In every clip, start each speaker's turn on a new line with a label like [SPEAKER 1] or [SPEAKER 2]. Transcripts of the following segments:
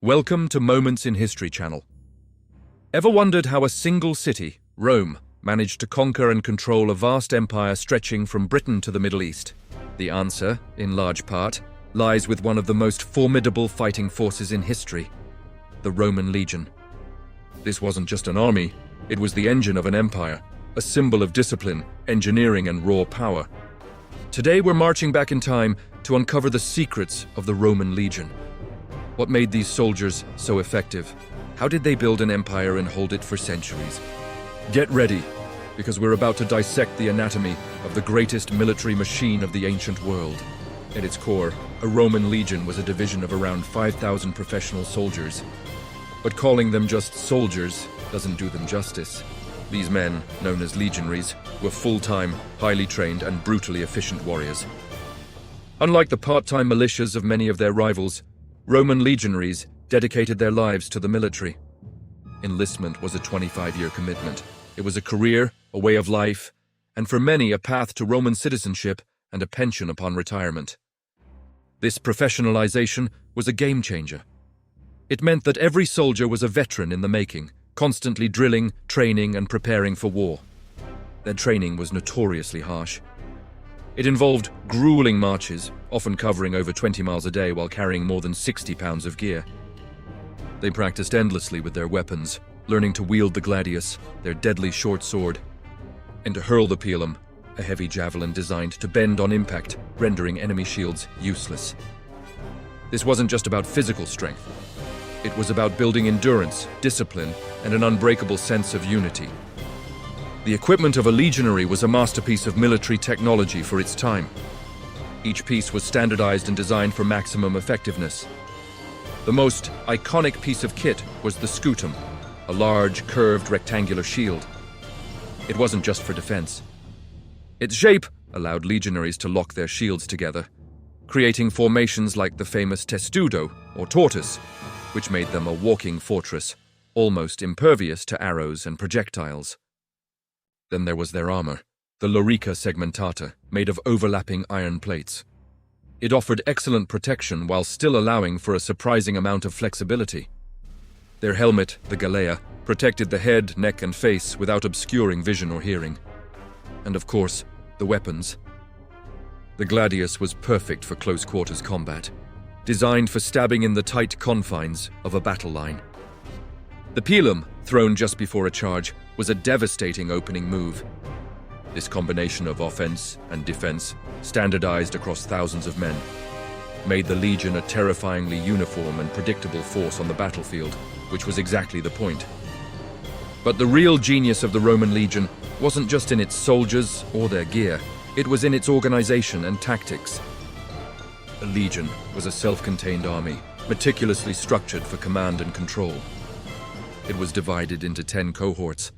[SPEAKER 1] Welcome to Moments in History channel. Ever wondered how a single city, Rome, managed to conquer and control a vast empire stretching from Britain to the Middle East? The answer, in large part, lies with one of the most formidable fighting forces in history, the Roman legion. This wasn't just an army, it was the engine of an empire, a symbol of discipline, engineering, and raw power. Today we're marching back in time to uncover the secrets of the Roman legion. What made these soldiers so effective? How did they build an empire and hold it for centuries? Get ready, because we're about to dissect the anatomy of the greatest military machine of the ancient world. At its core, a Roman legion was a division of around 5,000 professional soldiers. But calling them just soldiers doesn't do them justice. These men, known as legionaries, were full-time, highly trained, and brutally efficient warriors. Unlike the part-time militias of many of their rivals, Roman legionaries dedicated their lives to the military. Enlistment was a 25-year commitment. It was a career, a way of life, and for many a path to Roman citizenship and a pension upon retirement. This professionalization was a game-changer. It meant that every soldier was a veteran in the making, constantly drilling, training, and preparing for war. Their training was notoriously harsh. It involved grueling marches, often covering over 20 miles a day while carrying more than 60 pounds of gear. They practiced endlessly with their weapons, learning to wield the gladius, their deadly short sword, and to hurl the pilum, a heavy javelin designed to bend on impact, rendering enemy shields useless. This wasn't just about physical strength. It was about building endurance, discipline, and an unbreakable sense of unity. The equipment of a legionary was a masterpiece of military technology for its time. Each piece was standardized and designed for maximum effectiveness. The most iconic piece of kit was the scutum, a large, curved, rectangular shield. It wasn't just for defense. Its shape allowed legionaries to lock their shields together, creating formations like the famous testudo, or tortoise, which made them a walking fortress, almost impervious to arrows and projectiles. Then there was their armor, the lorica segmentata, made of overlapping iron plates. It offered excellent protection while still allowing for a surprising amount of flexibility. Their helmet, the galea, protected the head, neck, and face without obscuring vision or hearing. And of course, the weapons. The gladius was perfect for close-quarters combat, designed for stabbing in the tight confines of a battle line. The pilum, thrown just before a charge, was a devastating opening move. This combination of offense and defense, standardized across thousands of men, made the legion a terrifyingly uniform and predictable force on the battlefield, which was exactly the point. But the real genius of the Roman legion wasn't just in its soldiers or their gear, it was in its organization and tactics. A legion was a self-contained army, meticulously structured for command and control. It was divided into 10 cohorts.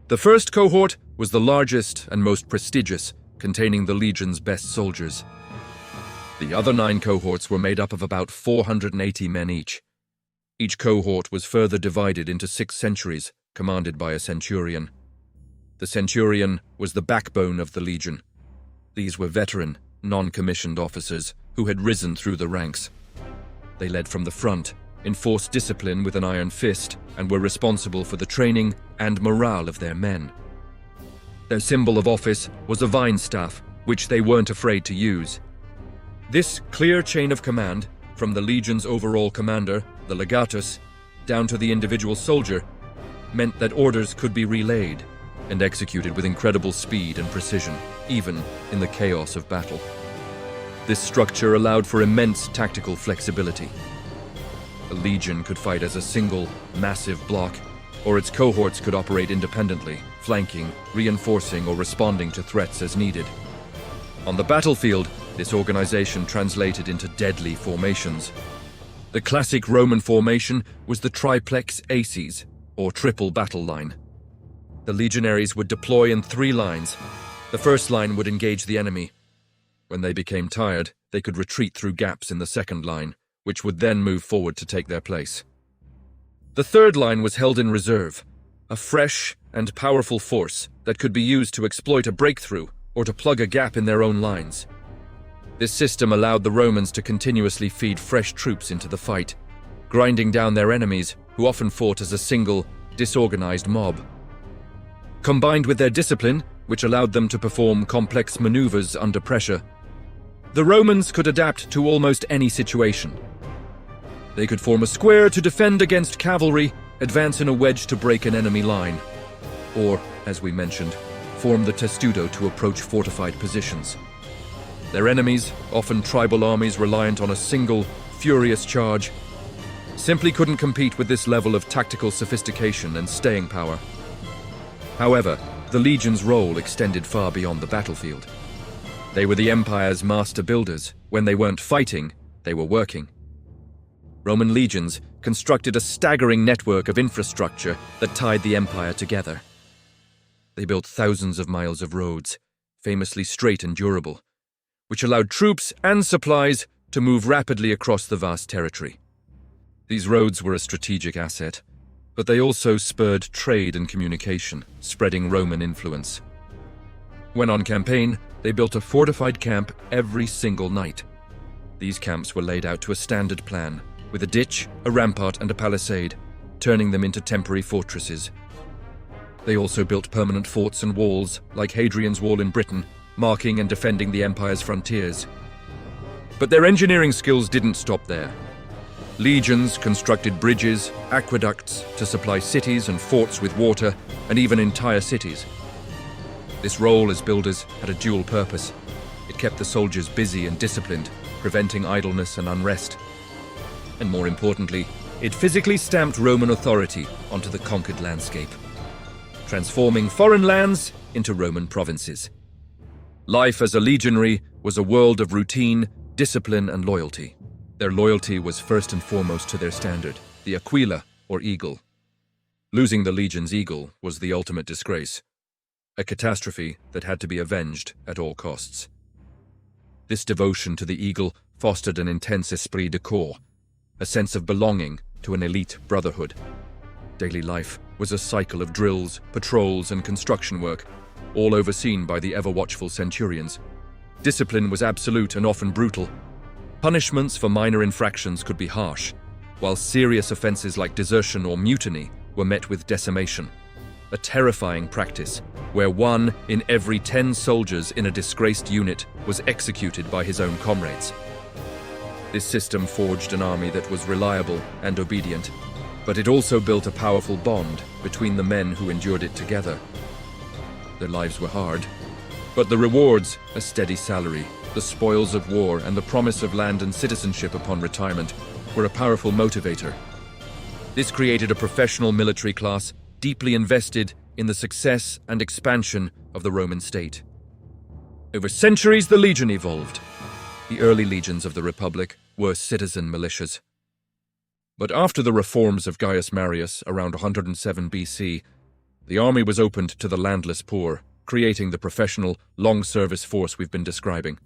[SPEAKER 1] The first cohort was the largest and most prestigious, containing the legion's best soldiers. The other 9 cohorts were made up of about 480 men each. Each cohort was further divided into 6 centuries, commanded by a centurion. The centurion was the backbone of the legion. These were veteran, non-commissioned officers who had risen through the ranks. They led from the front, enforced discipline with an iron fist, and were responsible for the training and morale of their men. Their symbol of office was a vine staff, which they weren't afraid to use. This clear chain of command, from the legion's overall commander, the legatus, down to the individual soldier, meant that orders could be relayed and executed with incredible speed and precision, even in the chaos of battle. This structure allowed for immense tactical flexibility. A legion could fight as a single, massive block, or its cohorts could operate independently, flanking, reinforcing, or responding to threats as needed. On the battlefield, this organization translated into deadly formations. The classic Roman formation was the triplex aces, or triple battle line. The legionaries would deploy in 3 lines. The first line would engage the enemy. When they became tired, they could retreat through gaps in the second line, which would then move forward to take their place. The third line was held in reserve, a fresh and powerful force that could be used to exploit a breakthrough or to plug a gap in their own lines. This system allowed the Romans to continuously feed fresh troops into the fight, grinding down their enemies, who often fought as a single, disorganized mob. Combined with their discipline, which allowed them to perform complex maneuvers under pressure, the Romans could adapt to almost any situation. They could form a square to defend against cavalry, advance in a wedge to break an enemy line, or, as we mentioned, form the testudo to approach fortified positions. Their enemies, often tribal armies reliant on a single, furious charge, simply couldn't compete with this level of tactical sophistication and staying power. However, the legion's role extended far beyond the battlefield. They were the empire's master builders. When they weren't fighting, they were working. Roman legions constructed a staggering network of infrastructure that tied the empire together. They built thousands of miles of roads, famously straight and durable, which allowed troops and supplies to move rapidly across the vast territory. These roads were a strategic asset, but they also spurred trade and communication, spreading Roman influence. When on campaign, they built a fortified camp every single night. These camps were laid out to a standard plan, with a ditch, a rampart, and a palisade, turning them into temporary fortresses. They also built permanent forts and walls, like Hadrian's Wall in Britain, marking and defending the empire's frontiers. But their engineering skills didn't stop there. Legions constructed bridges, aqueducts to supply cities and forts with water, and even entire cities. This role as builders had a dual purpose. It kept the soldiers busy and disciplined, preventing idleness and unrest. And more importantly, it physically stamped Roman authority onto the conquered landscape, transforming foreign lands into Roman provinces. Life as a legionary was a world of routine, discipline, and loyalty. Their loyalty was first and foremost to their standard, the aquila, or eagle. Losing the legion's eagle was the ultimate disgrace, a catastrophe that had to be avenged at all costs. This devotion to the eagle fostered an intense esprit de corps, a sense of belonging to an elite brotherhood. Daily life was a cycle of drills, patrols, and construction work, all overseen by the ever-watchful centurions. Discipline was absolute and often brutal. Punishments for minor infractions could be harsh, while serious offenses like desertion or mutiny were met with decimation. A terrifying practice where 1 in every 10 soldiers in a disgraced unit was executed by his own comrades. This system forged an army that was reliable and obedient, but it also built a powerful bond between the men who endured it together. Their lives were hard, but the rewards, a steady salary, the spoils of war, and the promise of land and citizenship upon retirement, were a powerful motivator. This created a professional military class deeply invested in the success and expansion of the Roman state. Over centuries, the legion evolved. The early legions of the Republic were citizen militias. But after the reforms of Gaius Marius around 107 BC, the army was opened to the landless poor, creating the professional, long-service force we've been describing.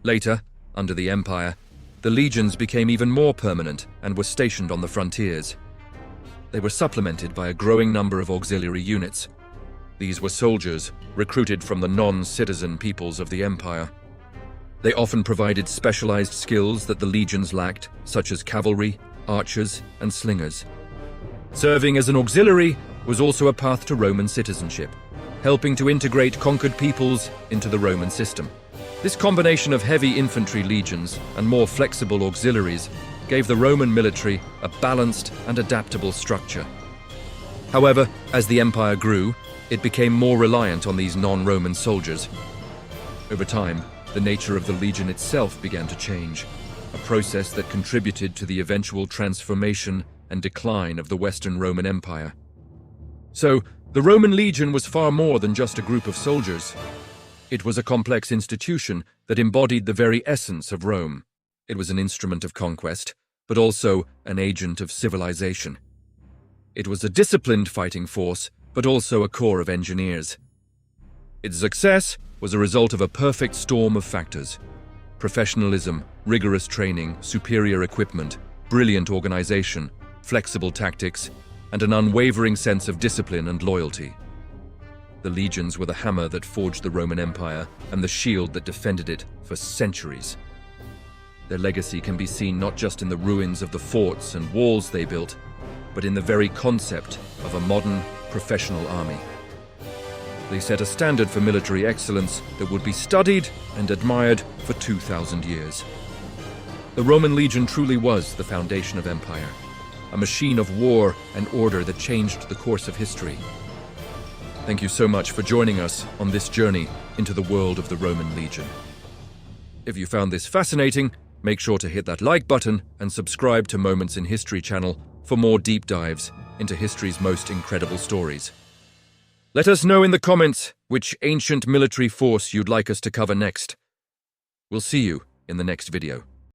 [SPEAKER 1] Later, under the Empire, the legions became even more permanent and were stationed on the frontiers. They were supplemented by a growing number of auxiliary units. These were soldiers recruited from the non-citizen peoples of the Empire. They often provided specialized skills that the legions lacked, such as cavalry, archers, and slingers. Serving as an auxiliary was also a path to Roman citizenship, helping to integrate conquered peoples into the Roman system. This combination of heavy infantry legions and more flexible auxiliaries gave the Roman military a balanced and adaptable structure. However, as the empire grew, it became more reliant on these non-Roman soldiers. Over time, the nature of the legion itself began to change, a process that contributed to the eventual transformation and decline of the Western Roman Empire. So, the Roman legion was far more than just a group of soldiers. It was a complex institution that embodied the very essence of Rome. It was an instrument of conquest, but also an agent of civilization. It was a disciplined fighting force, but also a corps of engineers. Its success was a result of a perfect storm of factors: professionalism, rigorous training, superior equipment, brilliant organization, flexible tactics, and an unwavering sense of discipline and loyalty. The legions were the hammer that forged the Roman Empire and the shield that defended it for centuries. Their legacy can be seen not just in the ruins of the forts and walls they built, but in the very concept of a modern, professional army. They set a standard for military excellence that would be studied and admired for 2,000 years. The Roman legion truly was the foundation of empire, a machine of war and order that changed the course of history. Thank you so much for joining us on this journey into the world of the Roman legion. If you found this fascinating, make sure to hit that like button and subscribe to Moments in History channel for more deep dives into history's most incredible stories. Let us know in the comments which ancient military force you'd like us to cover next. We'll see you in the next video.